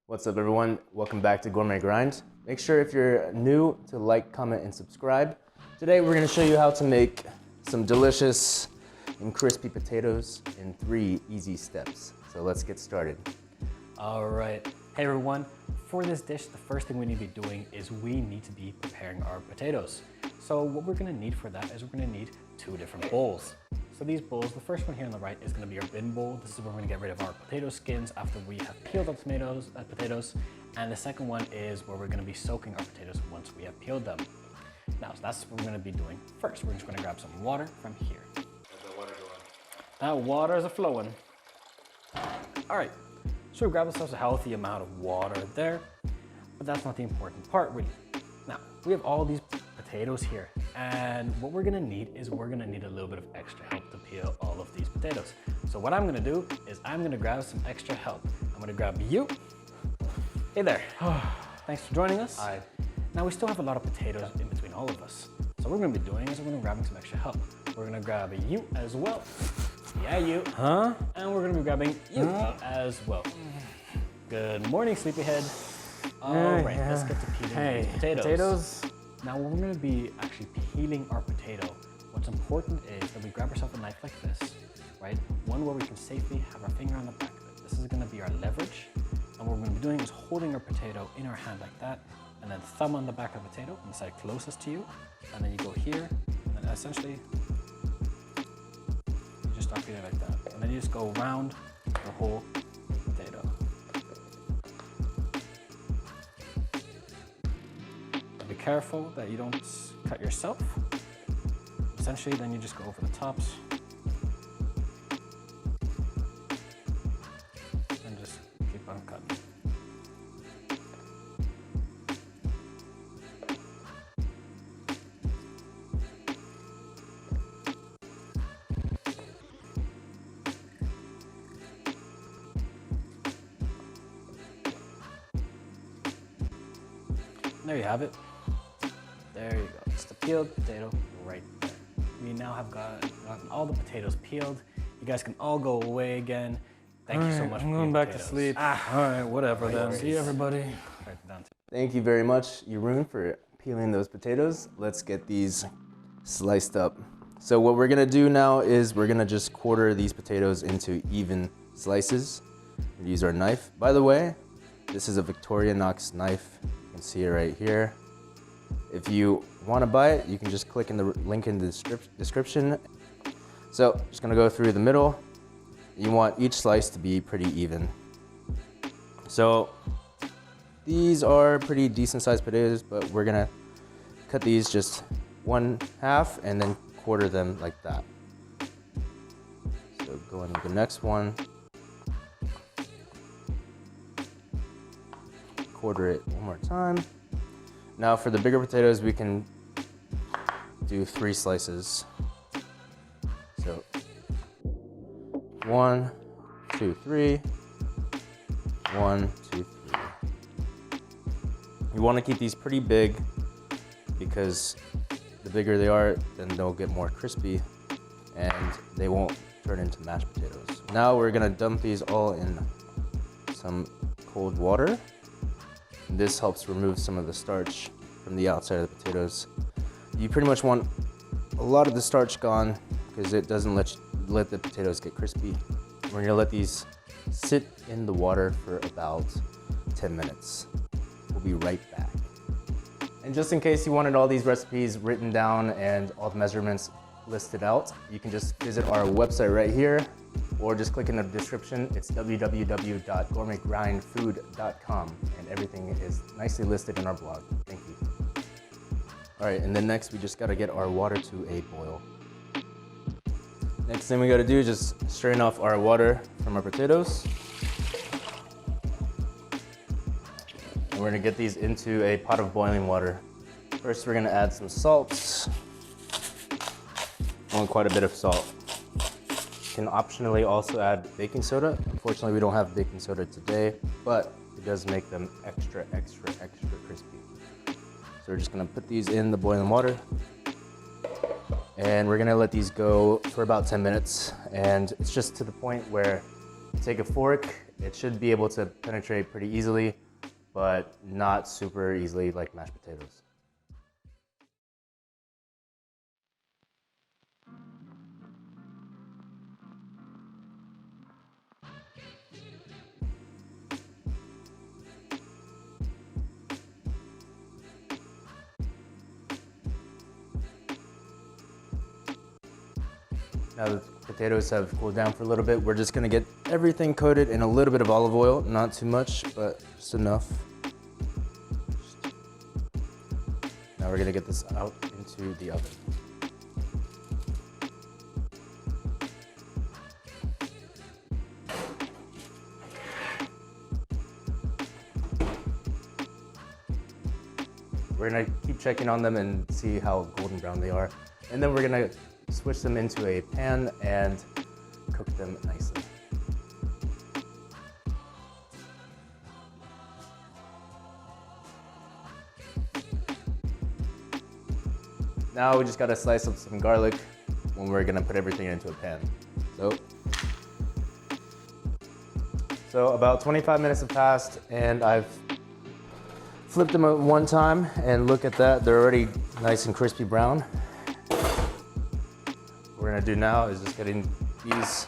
What's up, everyone? Welcome back to Gourmet Grind. Make sure if you're new to like, comment, and subscribe. Today we're going to show you how to make some delicious and crispy potatoes in 3 easy steps. So let's get started. All right. Hey everyone. For this dish, the first thing we need to be doing is we need to be preparing our potatoes. So what we're going to need for that is we're going to need 2 different bowls. So these bowls, the first one here on the right is going to be our bin bowl. This is where we're going to get rid of our potato skins after we have peeled our potatoes. And the second one is where we're going to be soaking our potatoes once we have peeled them. Now, so that's what we're going to be doing first. We're just going to grab some water from here. How's that water going? That water is flowing. All right, so we grab ourselves a healthy amount of water there, but that's not the important part really. Now, we have all these potatoes here, and what we're gonna need is we're gonna need a little bit of extra help to peel all of these potatoes. So what I'm gonna do is I'm gonna grab some extra help. I'm gonna grab you. Hey there. Thanks for joining us. Hi. Now we still have a lot of potatoes in between all of us. So what we're gonna be doing is we're gonna be grabbing some extra help. We're gonna grab you as well. Yeah, you. Huh? And we're gonna be grabbing you as well. Good morning, sleepyhead. All right, let's get to peeling these potatoes. Now we're gonna be actually peeling our potato. What's important is that we grab ourselves a knife like this, right? One where we can safely have our finger on the back of it. This is gonna be our leverage. And what we're gonna be doing is holding our potato in our hand like that, and then thumb on the back of the potato on the side closest to you. And then you go here, and then essentially, you just start peeling like that. And then you just go around the whole potato. Be careful that you don't cut yourself. Essentially, then you just go over the tops and just keep on cutting. There you have it. There you go. It's the peeled potato right there. We now have gotten all the potatoes peeled. You guys can all go away again. Thank you so much for going back to sleep. All right, whatever then. See you, everybody. Thank you very much, Jeroen, for peeling those potatoes. Let's get these sliced up. So what we're gonna do now is we're gonna just quarter these potatoes into even slices. We use our knife. By the way, this is a Victorinox knife. You can see it right here. If you want to buy it, you can just click in the link in the description. So just gonna go through the middle. You want each slice to be pretty even. So these are pretty decent sized potatoes, but we're gonna cut these just 1/2 and then quarter them like that. So go into the next one. Quarter it one more time. Now for the bigger potatoes, we can do 3 slices. So 1, 2, 3, 1, 2, 3. You want to keep these pretty big because the bigger they are, then they'll get more crispy and they won't turn into mashed potatoes. Now we're gonna dump these all in some cold water. This helps remove some of the starch from the outside of the potatoes. You pretty much want a lot of the starch gone because it doesn't let the potatoes get crispy. We're gonna let these sit in the water for about 10 minutes. We'll be right back. And just in case you wanted all these recipes written down and all the measurements listed out, you can just visit our website right here, or just click in the description. It's www.gourmetgrindfood.com, and everything is nicely listed in our blog. Thank you. All right, and then next we just gotta get our water to a boil. Next thing we gotta do is just strain off our water from our potatoes. And we're gonna get these into a pot of boiling water. First, we're gonna add some salt. I want quite a bit of salt. You can optionally also add baking soda. Unfortunately, we don't have baking soda today, but it does make them extra crispy. So we're just gonna put these in the boiling water. And we're gonna let these go for about 10 minutes. And it's just to the point where take a fork, it should be able to penetrate pretty easily, but not super easily like mashed potatoes. Now the potatoes have cooled down for a little bit, we're just gonna get everything coated in a little bit of olive oil, not too much, but just enough. Now we're gonna get this out into the oven. We're gonna keep checking on them and see how golden brown they are. And then we're gonna switch them into a pan and cook them nicely. Now we just gotta slice up some garlic when we're gonna put everything into a pan. So about 25 minutes have passed and I've flipped them at one time and look at that, they're already nice and crispy brown. What we're gonna do now is just getting these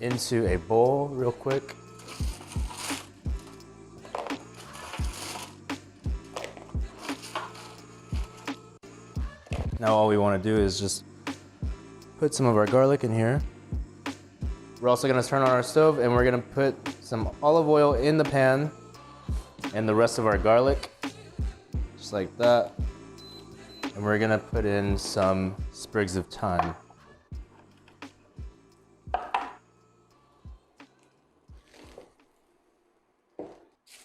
into a bowl real quick. Now all we want to do is just put some of our garlic in here. We're also going to turn on our stove and we're going to put some olive oil in the pan and the rest of our garlic, just like that. And we're going to put in some sprigs of thyme.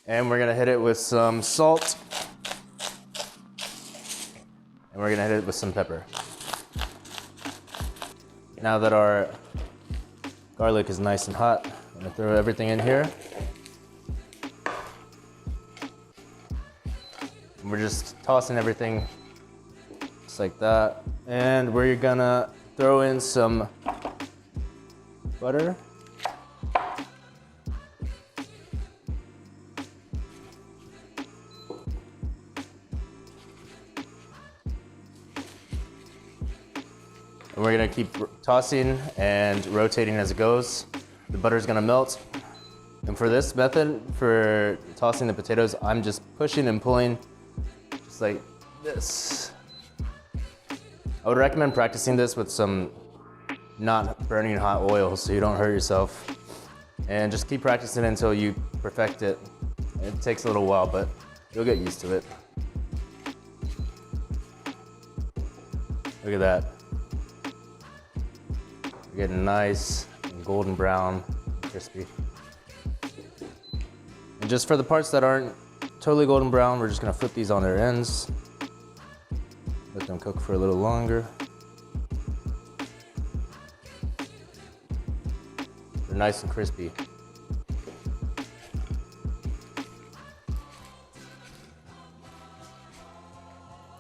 And we're going to hit it with some salt. And we're gonna hit it with some pepper. Now that our garlic is nice and hot, I'm gonna throw everything in here. And we're just tossing everything just like that. And we're gonna throw in some butter. And we're gonna keep tossing and rotating as it goes. The butter's gonna melt. And for this method, for tossing the potatoes, I'm just pushing and pulling, just like this. I would recommend practicing this with some not burning hot oil so you don't hurt yourself. And just keep practicing until you perfect it. It takes a little while, but you'll get used to it. Look at that. We're getting nice and golden brown, crispy. And just for the parts that aren't totally golden brown, we're just gonna flip these on their ends. Let them cook for a little longer. They're nice and crispy.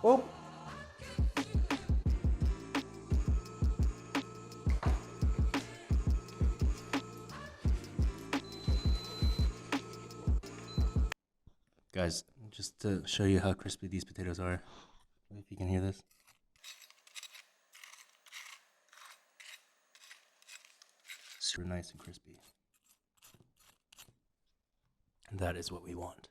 Oh. Guys, just to show you how crispy these potatoes are, if you can hear this. Super nice and crispy. And that is what we want.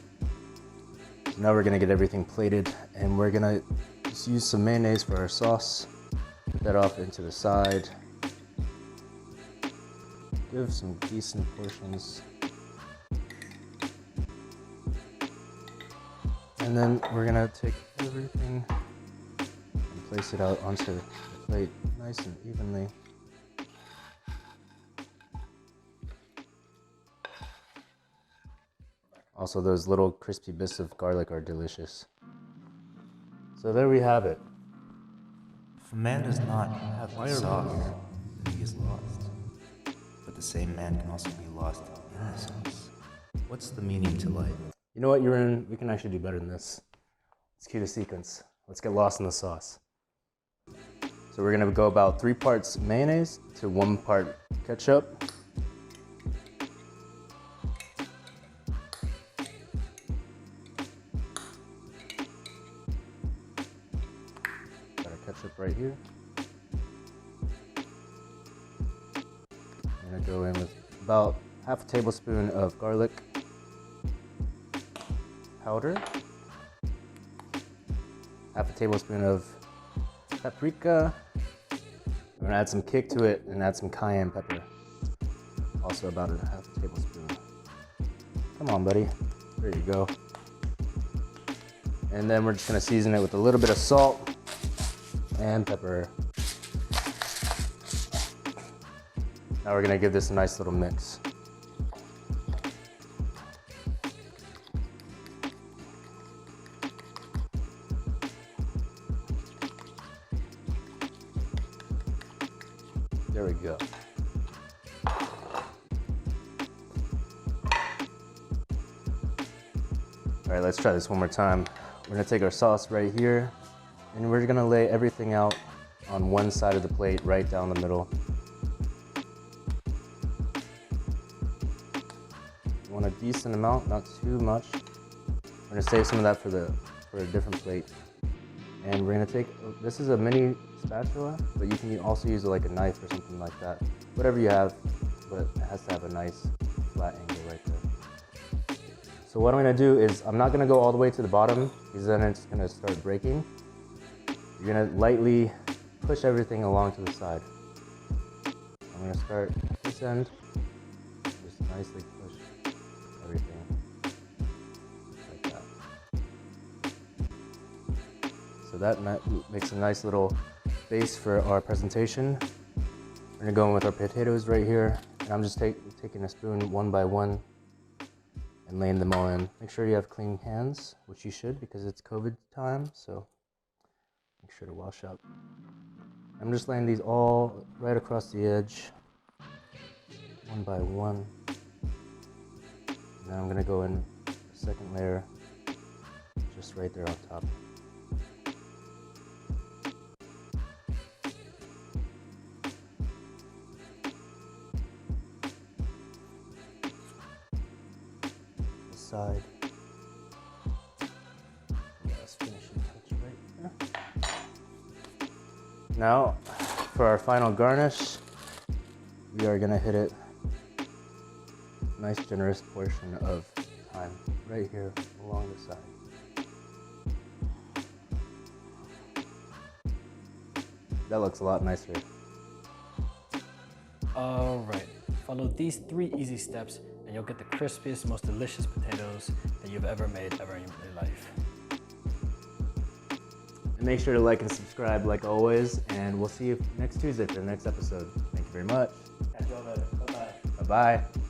So now we're gonna get everything plated and we're gonna just use some mayonnaise for our sauce. Put that off into the side. Give some decent portions. And then we're gonna take everything and place it out onto the plate nice and evenly. Also, those little crispy bits of garlic are delicious. So there we have it. If a man does not have the sauce, then he is lost. But the same man can also be lost in the sauce. What's the meaning to life? You know what, Urin? We can actually do better than this. Let's cue the sequence. Let's get lost in the sauce. So we're gonna go about 3 parts mayonnaise to 1 part ketchup. Got our ketchup right here. I'm gonna go in with about half a tablespoon of garlic powder, half a tablespoon of paprika. I'm gonna add some kick to it and add some cayenne pepper. Also about a half a tablespoon. Come on, buddy. There you go. And then we're just gonna season it with a little bit of salt and pepper. Now we're gonna give this a nice little mix. There we go. All right, let's try this one more time. We're gonna take our sauce right here, and we're gonna lay everything out on one side of the plate, right down the middle. You want a decent amount, not too much. We're gonna save some of that for a different plate. And we're gonna take, this is a mini spatula, but you can also use it like a knife or something like that. Whatever you have, but it has to have a nice flat angle right there. So what I'm gonna do is, I'm not gonna go all the way to the bottom, because then it's gonna start breaking. You're gonna lightly push everything along to the side. I'm gonna start at this end, just nicely push everything. So that makes a nice little base for our presentation. We're gonna go in with our potatoes right here. And I'm just taking a spoon one by one and laying them all in. Make sure you have clean hands, which you should because it's COVID time, so make sure to wash up. I'm just laying these all right across the edge, one by one. And then I'm gonna go in the second layer, just right there on top. Side. Last finishing touch right there. Now, for our final garnish, we are gonna hit it nice generous portion of thyme right here along the side. That looks a lot nicer. All right, follow these 3 easy steps and you'll get the crispiest, most delicious potatoes that you've ever made ever in your life. And make sure to like and subscribe like always, and we'll see you next Tuesday for the next episode. Thank you very much. Catch you all later. Bye-bye. Bye-bye.